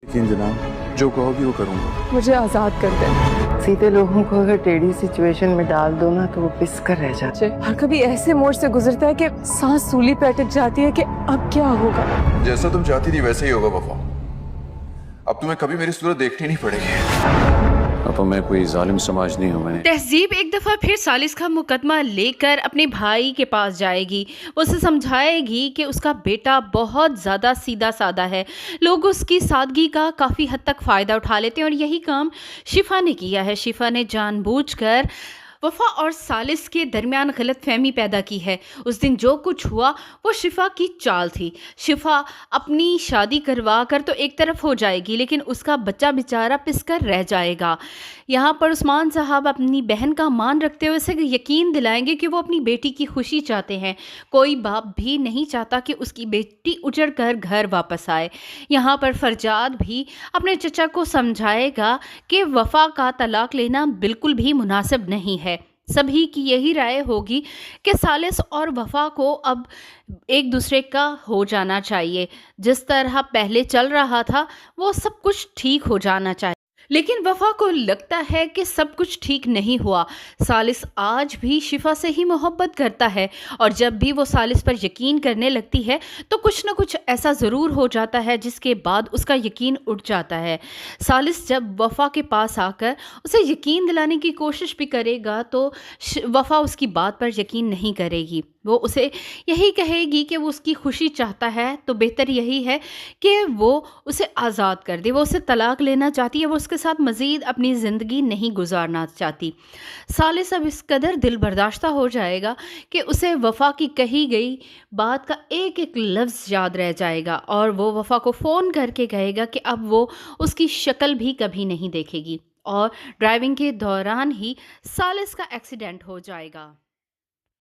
लेकिन जनाब जो कहोगी वो करूँगा। मुझे आज़ाद कर दे। सीधे लोगों को अगर टेढ़ी सिचुएशन में डाल दो ना तो वो पिस कर रह जाते। और कभी ऐसे मोड़ से गुजरता है कि सांस सूली पे अटक जाती है कि अब क्या होगा। जैसा तुम चाहती थी वैसे ही होगा वफा। अब तुम्हें कभी मेरी सूरत देखनी नहीं पड़ेगी। अब मैं कोई जालिम समाज नहीं हूँ। मैंने तहजीब एक दफ़ा फिर सालिस का मुकदमा लेकर अपने भाई के पास जाएगी। वो उसे समझाएगी कि उसका बेटा बहुत ज़्यादा सीधा साधा है। लोग उसकी सादगी का काफ़ी हद तक फ़ायदा उठा लेते हैं और यही काम शिफा ने किया है। शिफा ने जानबूझकर वफ़ा और सालिस के दरमियान गलतफहमी पैदा की है। उस दिन जो कुछ हुआ वो शिफा की चाल थी। शिफा अपनी शादी करवा कर तो एक तरफ हो जाएगी लेकिन उसका बच्चा बेचारा पिस कर रह जाएगा। यहाँ पर उस्मान साहब अपनी बहन का मान रखते हुए उसे यकीन दिलाएंगे कि वो अपनी बेटी की खुशी चाहते हैं। कोई बाप भी नहीं चाहता कि उसकी बेटी उजड़ कर घर वापस आए। यहाँ पर फरजाद भी अपने चचा को समझाएगा कि वफ़ा का तलाक लेना बिल्कुल भी मुनासिब नहीं है। सभी की यही राय होगी कि सालिस और वफ़ा को अब एक दूसरे का हो जाना चाहिए। जिस तरह पहले चल रहा था वो सब कुछ ठीक हो जाना चाहिए, लेकिन वफ़ा को लगता है कि सब कुछ ठीक नहीं हुआ। सालिस आज भी शिफा से ही मोहब्बत करता है और जब भी वो सालिस पर यकीन करने लगती है तो कुछ न कुछ ऐसा ज़रूर हो जाता है जिसके बाद उसका यकीन उठ जाता है। सालिस जब वफ़ा के पास आकर उसे यकीन दिलाने की कोशिश भी करेगा तो वफ़ा उसकी बात पर यकीन नहीं करेगी। वो उसे यही कहेगी कि वो उसकी खुशी चाहता है तो बेहतर यही है कि वो उसे आज़ाद कर दे। वो उसे तलाक लेना चाहती है, वो उसके साथ मज़ीद अपनी ज़िंदगी नहीं गुजारना चाहती। सालिस अब इस कदर दिल बर्दाश्ता हो जाएगा कि उसे वफ़ा की कही गई बात का एक एक लफ्ज़ याद रह जाएगा और वो वफ़ा को फ़ोन करके कहेगा कि अब वो उसकी शक्ल भी कभी नहीं देखेगी। और ड्राइविंग के दौरान ही सालिस का एक्सीडेंट हो जाएगा।